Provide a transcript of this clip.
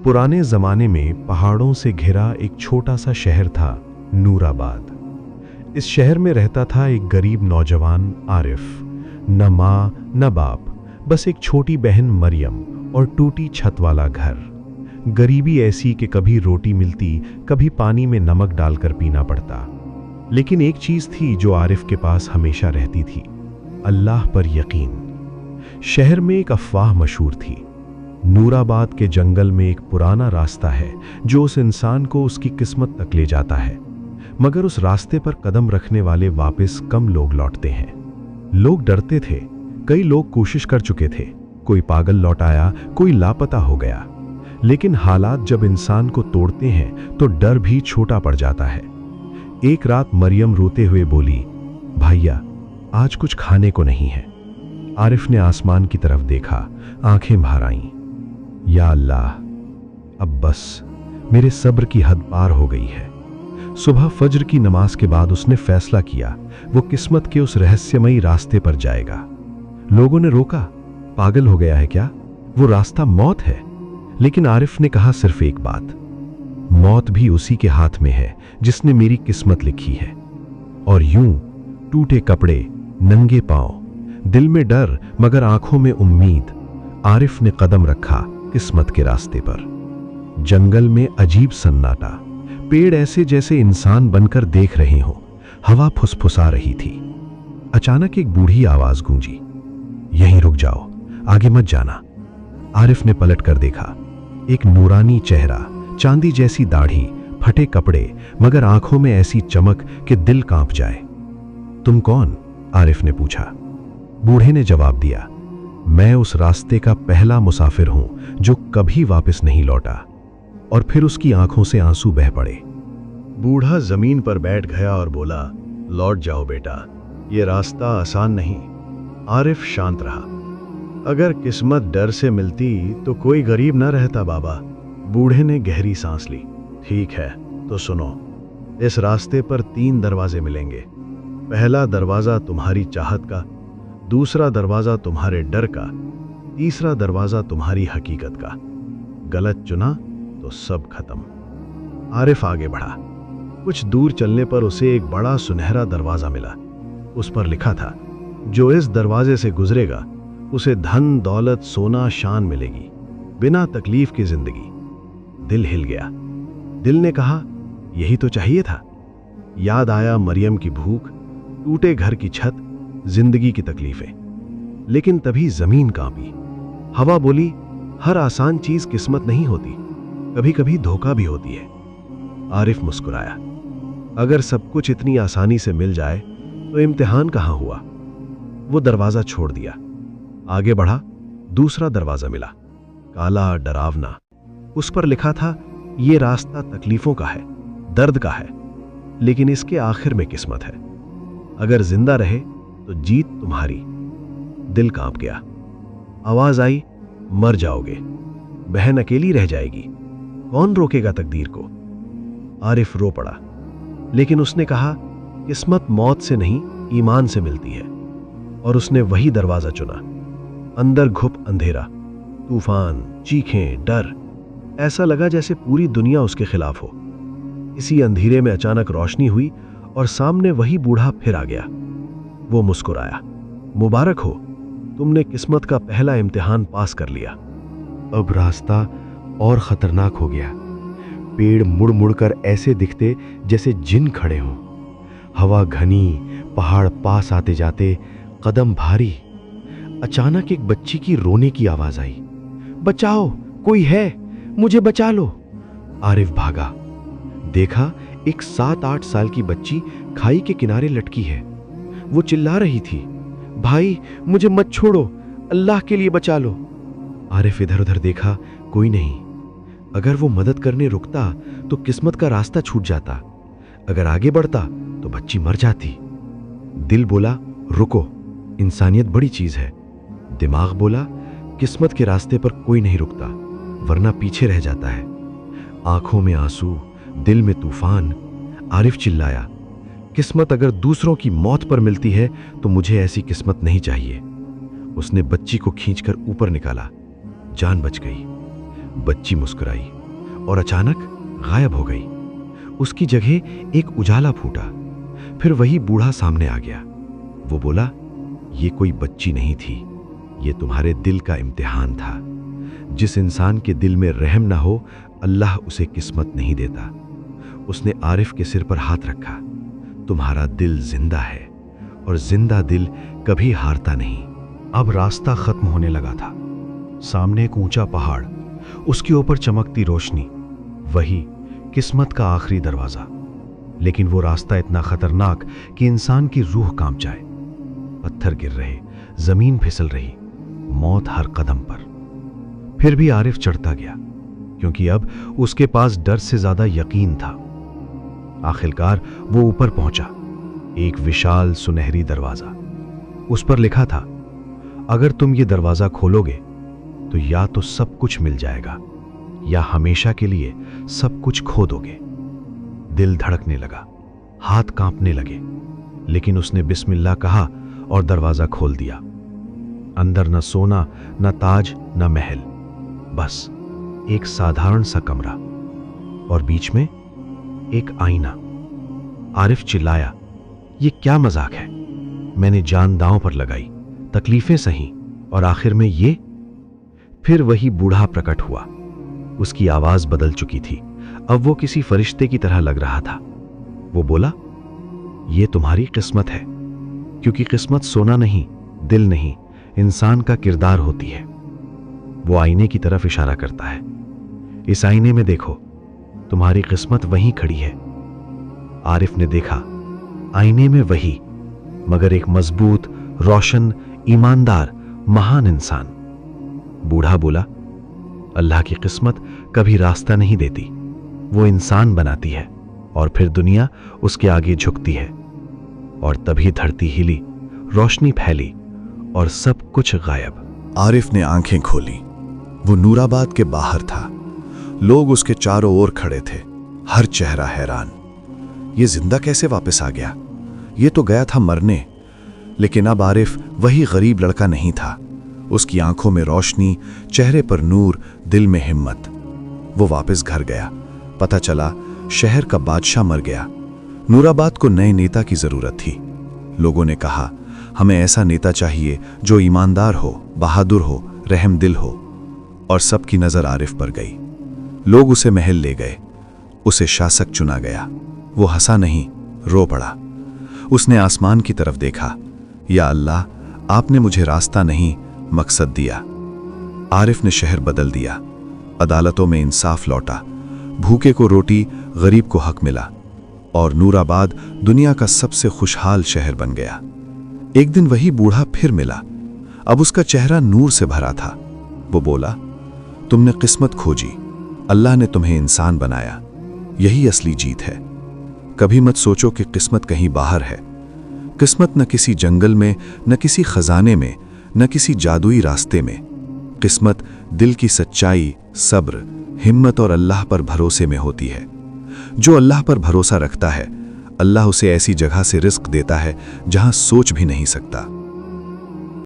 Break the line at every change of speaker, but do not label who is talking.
पुराने जमाने में पहाड़ों से घिरा एक छोटा सा शहर था, नूराबाद। इस शहर में रहता था एक गरीब नौजवान आरिफ। न माँ न बाप, बस एक छोटी बहन मरियम और टूटी छत वाला घर। गरीबी ऐसी कि कभी रोटी मिलती, कभी पानी में नमक डालकर पीना पड़ता। लेकिन एक चीज थी जो आरिफ के पास हमेशा रहती थी, अल्लाह पर यकीन। शहर में एक अफवाह मशहूर थी, नूराबाद के जंगल में एक पुराना रास्ता है जो उस इंसान को उसकी किस्मत तक ले जाता है, मगर उस रास्ते पर कदम रखने वाले वापस कम लोग लौटते हैं। लोग डरते थे, कई लोग कोशिश कर चुके थे, कोई पागल लौट आया, कोई लापता हो गया। लेकिन हालात जब इंसान को तोड़ते हैं तो डर भी छोटा पड़ जाता है। एक रात मरियम रोते हुए बोली, भैया आज कुछ खाने को नहीं है। आरिफ ने आसमान की तरफ देखा, आंखें भर आईं। या अल्लाह, अब बस मेरे सब्र की हद पार हो गई है। सुबह फज्र की नमाज के बाद उसने फैसला किया वो किस्मत के उस रहस्यमयी रास्ते पर जाएगा। लोगों ने रोका, पागल हो गया है क्या, वो रास्ता मौत है। लेकिन आरिफ ने कहा सिर्फ एक बात, मौत भी उसी के हाथ में है जिसने मेरी किस्मत लिखी है। और यूं टूटे कपड़े, नंगे पांव, दिल में डर मगर आंखों में उम्मीद, आरिफ ने कदम रखा किस्मत के रास्ते पर। जंगल में अजीब सन्नाटा, पेड़ ऐसे जैसे इंसान बनकर देख रहे हों, हवा फुसफुसा रही थी। अचानक एक बूढ़ी आवाज गूंजी, यहीं रुक जाओ, आगे मत जाना। आरिफ ने पलट कर देखा, एक नूरानी चेहरा, चांदी जैसी दाढ़ी, फटे कपड़े, मगर आंखों में ऐसी चमक कि दिल कांप जाए। तुम कौन? आरिफ ने पूछा। बूढ़े ने जवाब दिया, मैं उस रास्ते का पहला मुसाफिर हूं जो कभी वापस नहीं लौटा। और फिर उसकी आंखों से आंसू बह पड़े।
बूढ़ा जमीन पर बैठ गया और बोला, लौट जाओ बेटा, ये रास्ता आसान नहीं। आरिफ शांत रहा। अगर किस्मत डर से मिलती तो कोई गरीब न रहता बाबा। बूढ़े ने गहरी सांस ली। ठीक है तो सुनो, इस रास्ते पर 3 दरवाजे मिलेंगे। पहला दरवाजा तुम्हारी चाहत का, दूसरा दरवाजा तुम्हारे डर का, तीसरा दरवाजा तुम्हारी हकीकत का। गलत चुना तो सब खत्म। आरिफ आगे बढ़ा। कुछ दूर चलने पर उसे एक बड़ा सुनहरा दरवाजा मिला। उस पर लिखा था, जो इस दरवाजे से गुजरेगा उसे धन दौलत सोना शान मिलेगी, बिना तकलीफ की जिंदगी। दिल हिल गया। दिल ने कहा, यही तो चाहिए था। याद आया मरियम की भूख, टूटे घर की छत, जिंदगी की तकलीफें। लेकिन तभी जमीन कांपी। हवा बोली, हर आसान चीज किस्मत नहीं होती, कभी कभी धोखा भी होती है। आरिफ मुस्कुराया। अगर सब कुछ इतनी आसानी से मिल जाए तो इम्तिहान कहां हुआ। वो दरवाजा छोड़ दिया, आगे बढ़ा। दूसरा दरवाजा मिला, काला डरावना। उस पर लिखा था, ये रास्ता तकलीफों का है, दर्द का है, लेकिन इसके आखिर में किस्मत है। अगर जिंदा रहे तो जीत तुम्हारी। दिल कांप गया। आवाज आई, मर जाओगे, बहन अकेली रह जाएगी, कौन रोकेगा तकदीर को। आरिफ रो पड़ा, लेकिन उसने कहा, किस्मत मौत से नहीं ईमान से मिलती है। और उसने वही दरवाजा चुना। अंदर घुप अंधेरा, तूफान, चीखें, डर। ऐसा लगा जैसे पूरी दुनिया उसके खिलाफ हो। इसी अंधेरे में अचानक रोशनी हुई और सामने वही बूढ़ा फिर आ गया। वो मुस्कुराया, मुबारक हो, तुमने किस्मत का पहला इम्तिहान पास कर लिया।
अब रास्ता और खतरनाक हो गया। पेड़ मुड़ मुड़कर ऐसे दिखते जैसे जिन खड़े हों। हवा घनी, पहाड़ पास आते जाते, कदम भारी। अचानक एक बच्ची की रोने की आवाज आई, बचाओ, कोई है, मुझे बचा लो। आरिफ भागा। देखा, एक 7-8 साल की बच्ची खाई के किनारे लटकी है। वो चिल्ला रही थी, भाई मुझे मत छोड़ो, अल्लाह के लिए बचा लो। आरिफ इधर उधर देखा, कोई नहीं। अगर वो मदद करने रुकता तो किस्मत का रास्ता छूट जाता, अगर आगे बढ़ता तो बच्ची मर जाती। दिल बोला, रुको, इंसानियत बड़ी चीज है। दिमाग बोला, किस्मत के रास्ते पर कोई नहीं रुकता, वरना पीछे रह जाता है। आंखों में आंसू, दिल में तूफान। आरिफ चिल्लाया, किस्मत अगर दूसरों की मौत पर मिलती है तो मुझे ऐसी किस्मत नहीं चाहिए। उसने बच्ची को खींचकर ऊपर निकाला, जान बच गई। बच्ची मुस्कुराई।
और अचानक गायब हो गई। उसकी जगह एक उजाला फूटा। फिर वही बूढ़ा सामने आ गया। वो बोला, ये कोई बच्ची नहीं थी, ये तुम्हारे दिल का इम्तिहान था। जिस इंसान के दिल में रहम ना हो, अल्लाह उसे किस्मत नहीं देता। उसने आरिफ के सिर पर हाथ रखा। तुम्हारा दिल जिंदा है और जिंदा दिल कभी हारता नहीं।
अब रास्ता खत्म होने लगा था। सामने एक ऊंचा पहाड़, उसके ऊपर चमकती रोशनी, वही किस्मत का आखिरी दरवाजा। लेकिन वो रास्ता इतना खतरनाक कि इंसान की रूह कांप जाए। पत्थर गिर रहे, जमीन फिसल रही, मौत हर कदम पर। फिर भी आरिफ चढ़ता गया, क्योंकि अब उसके पास डर से ज्यादा यकीन था। आखिरकार वो ऊपर पहुंचा। एक विशाल सुनहरी दरवाजा, उस पर लिखा था, अगर तुम ये दरवाजा खोलोगे तो या तो सब कुछ मिल जाएगा या हमेशा के लिए सब कुछ खो दोगे। दिल धड़कने लगा, हाथ कांपने लगे, लेकिन उसने बिस्मिल्लाह कहा और दरवाजा खोल दिया। अंदर न सोना, न ताज, न महल, बस एक साधारण सा कमरा और बीच में एक आईना। आरिफ चिल्लाया, ये क्या मजाक है? मैंने जान दांव पर लगाई, तकलीफें सही, और आखिर में ये। फिर वही बूढ़ा प्रकट हुआ। उसकी आवाज बदल चुकी थी। अब वो किसी फरिश्ते की तरह लग रहा था। वो बोला, ये तुम्हारी किस्मत है, क्योंकि किस्मत सोना नहीं, दिल नहीं, इंसान का किरदार होती है। वो आईने की तरफ इशारा करता है। इस आईने में देखो, तुम्हारी किस्मत वहीं खड़ी है। आरिफ ने देखा, आईने में वही, मगर एक मजबूत, रोशन, ईमानदार, महान इंसान। बूढ़ा बोला, अल्लाह की किस्मत कभी रास्ता नहीं देती, वो इंसान बनाती है और फिर दुनिया उसके आगे झुकती है। और तभी धरती हिली, रोशनी फैली और सब कुछ गायब।
आरिफ ने आंखें खोली। वो नूराबाद के बाहर था। लोग उसके चारों ओर खड़े थे, हर चेहरा हैरान। ये जिंदा कैसे वापस आ गया? ये तो गया था मरने। लेकिन अब आरिफ वही गरीब लड़का नहीं था। उसकी आंखों में रोशनी, चेहरे पर नूर, दिल में हिम्मत। वो वापस घर गया। पता चला शहर का बादशाह मर गया। नूराबाद को नए नेता की जरूरत थी। लोगों ने कहा, हमें ऐसा नेता चाहिए जो ईमानदार हो, बहादुर हो, रहम दिल हो। और सबकी नजर आरिफ पर गई। लोग उसे महल ले गए। उसे शासक चुना गया। वो हंसा नहीं, रो पड़ा। उसने आसमान की तरफ देखा। या अल्लाह, आपने मुझे रास्ता नहीं, मकसद दिया। आरिफ ने शहर बदल दिया। अदालतों में इंसाफ लौटा। भूखे को रोटी, गरीब को हक मिला। और नूराबाद दुनिया का सबसे खुशहाल शहर बन गया। एक दिन वही बूढ़ा फिर मिला। अब उसका चेहरा नूर से भरा था। वो बोला, तुमने किस्मत खोजी, अल्लाह ने तुम्हें इंसान बनाया। यही असली जीत है। कभी मत सोचो कि किस्मत कहीं बाहर है। किस्मत न किसी जंगल में, न किसी खजाने में, न किसी जादुई रास्ते में। किस्मत दिल की सच्चाई, सब्र, हिम्मत और अल्लाह पर भरोसे में होती है। जो अल्लाह पर भरोसा रखता है, अल्लाह उसे ऐसी जगह से रिस्क देता है जहां सोच भी नहीं सकता।